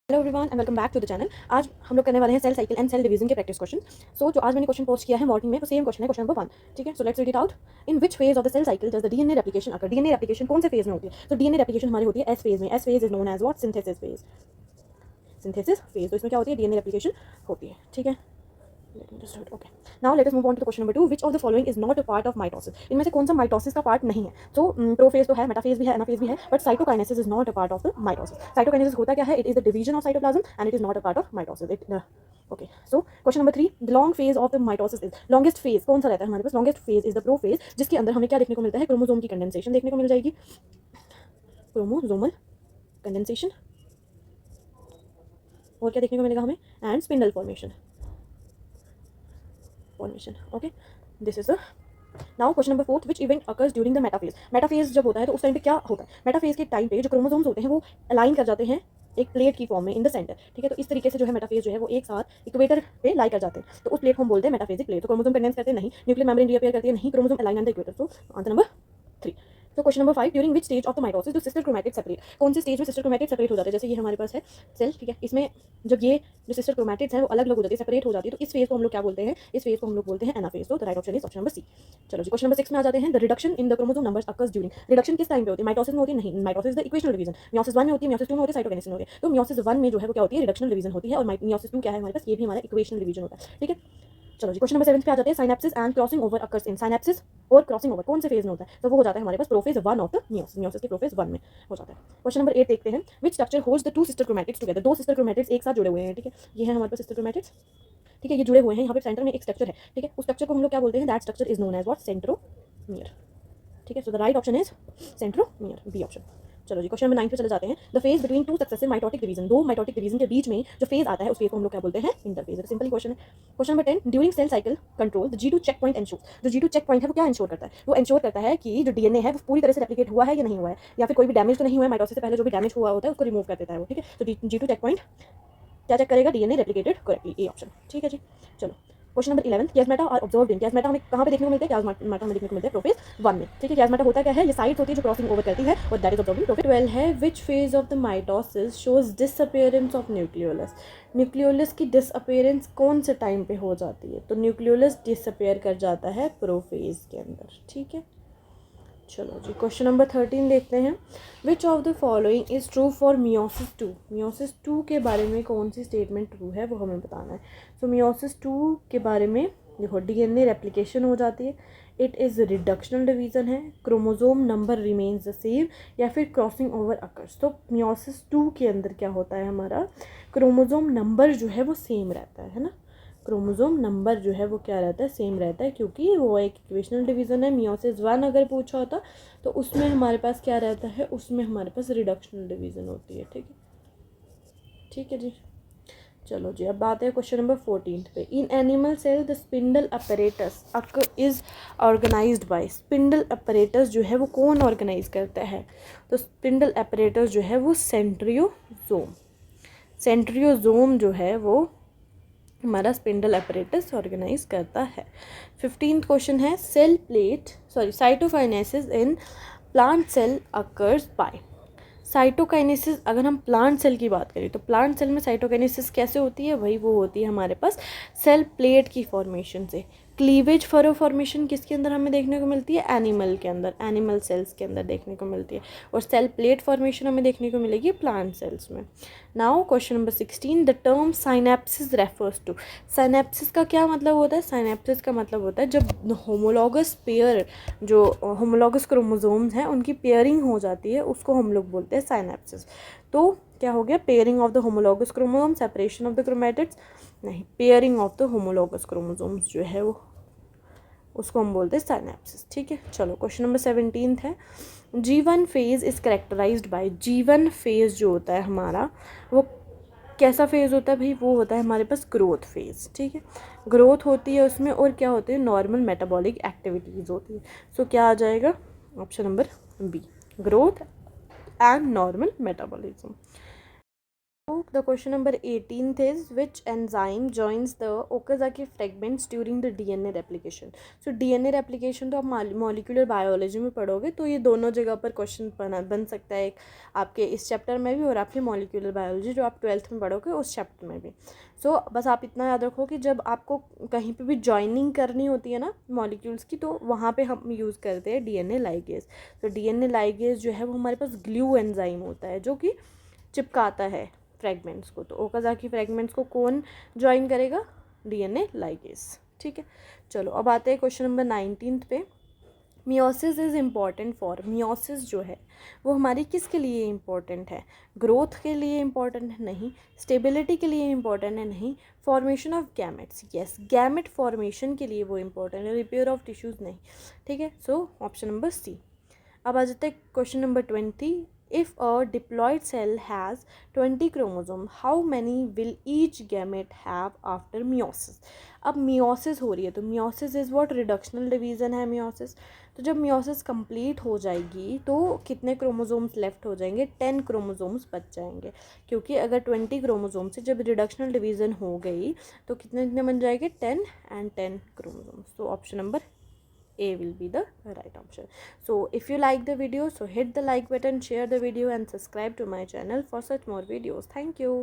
Hello everyone and welcome back to the channel. आज हम लोग करने वाले हैं cell cycle and cell division के प्रैक्टिस क्वेश्चन। जो आज मैंने क्वेश्चन पोस्ट किया है मॉर्निंग में, तो सेम क्वेश्चन है, क्वेश्चन नंबर 1। ठीक है, so let's read it out. In which phase of the cell cycle does the DNA replication occur? DNA replication कौन से फेज में होती है? तो डीएनए रेप्लिकेशन हमारी होती है एस फेज में। S phase is known as what? Synthesis phase. Synthesis phase, तो इसमें क्या होती है? डीएनए रेप्लिकेशन होती है। ठीक है, let me just write, okay. Now let us move on to the question number 2. Which of the following is not a part of mitosis? इनमें से कौन सा माइटोसिस का पार्ट नहीं है? तो प्रोफेज तो है, मेटाफेज भी है, एनाफेज भी है, but cytokinesis is not a part of the mitosis. Cytokinesis होता क्या है? It is the division of cytoplasm and it is not a part of mitosis. Okay, so question number 3, the long phase of the mitosis is, longest phase कौन सा रहता है हमारे पास? Longest phase is the prophase, जिसके अंदर हमें क्या देखने को मिलता है? क्रोमोसोम की कंडेंसेशन देखने को मिल जाएगी, क्रोमोसोमल कंडेंसेशन, और क्या देखने को मिलेगा हमें? And spindle formation. Okay, this is the now question number 4, which event occurs during the metaphase? Metaphase जब होता है तो उस टाइम पे क्या होता है? मेटाफेज के टाइम पे जो क्रोमोसोम्स होते हैं वो अलाइन कर जाते हैं एक प्लेट की फॉर्म में इन द सेंटर। ठीक है, तो इस तरीके से जो है मेटाफेज जो है वो एक साथ इक्वेटर पे लाई कर जाते हैं, तो उस प्लेट को हम बोलते हैं मेटाफेजिक प्लेट। तो क्रोमोसोम कंडेंस करते हैं नहीं, न्यूक्लियर मेम्ब्रेन रीअपीयर करती है नहीं, chromosome align on the equator. तो आंसर नंबर 3। तो question number 5, during which stage of the mitosis do sister chromatid separate? कौन से स्टेज में सिस्टर क्रोमैटिड सेपरेट हो जाते हैं? जैसे ये हमारे पास है सेल, ठीक है, इसमें जब ये जो सिस्टर क्रोमैटिड्स हैं वो अलग अलग हो जाती है, सेपरेट हो जाती है, तो इस फेज को हम लोग क्या बोलते हैं? इस फेज को हम लोग बोलते हैं एनाफेज। तो the right option is option number C. चलो जी, क्वेश्चन नंबर 6 में आ जाते हैं। The reduction in the chromosome numbers occurs during, reduction किस टाइम पे होती है? माइटोसिस में होती है नहीं, mitosis the equational division. Meiosis 1 में होती है, मियोसिस 2 में होती है, साइटोकिनेसिस में होती है। तो मियोसिस 1 में जो है वो क्या होती है? रिडक्शनल डिवीजन होती है, और मियोसिस 2 क्या है हमारे पास? ये भी हमारा इक्वेशनल डिवीजन होता है। ठीक है, चलो जी, क्वेश्चन नंबर 7 पे आ जाते हैं। Synapsis and crossing over occurs in, synapsis और क्रॉसिंग ओवर कौन से फेज में होता है? तो वो हो जाता है हमारे पास prophase 1 of the meiosis, meiosis के प्रोफेज 1 में हो जाता है। क्वेश्चन नंबर 8 देखते हैं। Which structure holds the two sister chromatids together? दो सिस्टर क्रोमैटिड्स एक साथ जुड़े हुए हैं। ठीक है, ये है हमारे पास सिस्टर क्रोमैटिड्स। ठीक है, ये जुड़े हुए हैं, यहाँ पे सेंटर में एक स्ट्रक्चर है। ठीक है, उस स्ट्रक्चर को हम लोग क्या बोलते हैं? That structure is known as what? Centromere. ठीक है, so the right option is centromere, B option. चलो जी, क्वेश्चन नंबर 9 पे चले जाते हैं। The phase between two successive mitotic division, दो माइटोटिक डिवीजन के बीच में जो फेज आता है उस फेज को हम लोग क्या बोलते हैं? इंटरफेज। सिंपल क्वेश्चन है। Question number 10, during cell cycle control the G2 check point ensure, जो G2 चेक पॉइंट है वो क्या इंश्योर करता है? वो इंश्योर करता है कि जो डीएनए है वो पूरी तरह से रेप्लिकेट हुआ है या नहीं हुआ है, या फिर कोई भी डैमेज तो नहीं हुआ है, माइटोसिस से पहले जो भी डैमेज हुआ होता है उसको रिमूव कर देता है वो। ठीक है, तो G2 चेक पॉइंट क्या चेक करेगा? DNA replicated correctly, A option. ठीक है जी, चलो question number 11, chiasmata are observed in, chiasmata हमें कहाँ पे देखने को मिलते हैं? कियास्मेटा हमें देखने को मिलते हैं प्रोफेज 1 में। ठीक है, कियास्मेटा होता क्या है? ये साइट्स होती है जो क्रॉसिंग ओवर करती है, और that is observed in prophase 12 है। विच phase of the mitosis shows disappearance of nucleolus? Nucleolus की डिसअपीयरेंस कौन से टाइम पे हो जाती है? तो न्यूक्लियोलस डिसअपीयर कर जाता है प्रोफेज के अंदर। ठीक है, चलो जी, क्वेश्चन नंबर 13 देखते हैं। Which of the following is true for meiosis 2? Meiosis 2 के बारे में कौन सी स्टेटमेंट ट्रू है वो हमें बताना है। सो मियोसिस 2 के बारे में देखो, डीएनए रेप्लिकेशन हो जाती है, इट इज़ रिडक्शनल डिवीजन है, chromosome number remains the same, या फिर क्रॉसिंग ओवर अकर्स। तो मियोसिस 2 के अंदर क्या होता है हमारा? क्रोमोसोम नंबर जो है वो सेम रहता है ना, क्रोमोसोम नंबर जो है वो क्या रहता है? सेम रहता है, क्योंकि वो एक इक्वेशनल डिवीजन है। मियोसिस 1 अगर पूछा होता तो उसमें हमारे पास क्या रहता है? उसमें हमारे पास रिडक्शनल डिवीजन होती है। ठीक है, ठीक है जी, चलो जी, अब बात है क्वेश्चन नंबर 14 पे। In animal cell the spindle apparatus is organised by, spindle apparatus जो है वो कौन ऑर्गेनाइज करता है? तो स्पिंडल अपरेटस जो है वो सेंट्रियोजोम, सेंट्रियोजोम जो है वो हमारा स्पिंडल अपरेटस ऑर्गेनाइज करता है। 15th क्वेश्चन है, cell plate cytokinesis in plant cell occurs by. Cytokinesis अगर हम प्लांट सेल की बात करें तो प्लांट सेल में साइटोकाइनेसिस कैसे होती है? वही वो होती है हमारे पास सेल प्लेट की फॉर्मेशन से। क्लीवेज फरो फॉर्मेशन किसके अंदर हमें देखने को मिलती है? एनिमल के अंदर, एनिमल सेल्स के अंदर देखने को मिलती है, और सेल प्लेट फॉर्मेशन हमें देखने को मिलेगी प्लांट सेल्स में। Now question number 16, the term synapsis refers to, synapsis का क्या मतलब होता है? साइनेप्सिस का मतलब होता है जब होमोलॉगस पेयर, जो होमोलॉगस क्रोमोसोम्स हैं उनकी पेयरिंग हो जाती है, उसको हम लोग बोलते हैं साइनेप्सिस। तो क्या हो गया? Pairing of the homologous chromosome, separation of the chromatids नहीं, pairing of the homologous chromosomes जो है वो उसको हम बोलते हैं साइनेप्सिस। ठीक है, चलो क्वेश्चन नंबर 17 है। G1 phase is characterised by, G1 phase जो होता है हमारा वो कैसा फेज होता है भाई? वो होता है हमारे पास ग्रोथ फेज। ठीक है, ग्रोथ होती है उसमें, और क्या होती है? नॉर्मल मेटाबॉलिक एक्टिविटीज़ होती है। सो क्या आ जाएगा? Option number B, growth and normal metabolism. So the question number 18th is which enzyme joins the Okazaki fragments during the DNA replication. So DNA replication तो आप मॉलिक्यूलर बायोलॉजी में पढ़ोगे, तो ये दोनों जगह पर क्वेश्चन बन सकता है, एक आपके इस चैप्टर में भी और आपके मॉलिक्यूलर बायोलॉजी जो आप 12th में पढ़ोगे उस चैप्टर में भी. सो बस आप इतना याद रखो कि जब आपको कहीं पे भी जॉइनिंग करनी होती है ना मॉलिक्यूल्स की, तो वहाँ पे हम यूज़ करते हैं डीएनए लाइगेज. तो डीएनए लाइगेज जो है वो हमारे पास ग्लू एंजाइम होता है जो कि चिपकाता है फ्रेगमेंट्स को. तो ओकाजाकी फ्रेगमेंट्स को कौन ज्वाइन करेगा? DNA ligase. ठीक है, चलो अब आते हैं क्वेश्चन नंबर 19 पे. Meiosis is important for, meiosis जो है वो हमारी किसके लिए इम्पॉर्टेंट है? ग्रोथ के लिए इम्पॉर्टेंट है? नहीं. स्टेबिलिटी के लिए इम्पॉर्टेंट है? नहीं. Formation of gametes, yes, gamete formation के लिए वो इम्पॉर्टेंट है, रिपेयर ऑफ टिश्यूज़ नहीं. ठीक है, सो ऑप्शन नंबर सी. अब आ जाते हैं question number 20. If a diploid cell has 20 chromosomes, how many will each gamete have after meiosis? अब meiosis हो रही है, तो meiosis is what? Reductional division है meiosis. तो जब meiosis कंप्लीट हो जाएगी तो कितने क्रोमोसोम्स लेफ्ट हो जाएंगे? 10 क्रोमोसोम्स बच जाएंगे, क्योंकि अगर 20 क्रोमोसोम से जब रिडक्शनल डिवीज़न हो गई तो कितने कितने बन जाएंगे? 10 एंड 10 क्रोमोसोम्स. तो option number A will be the right option. So if you like the video, so hit the like button, share the video and subscribe to my channel for such more videos. Thank you.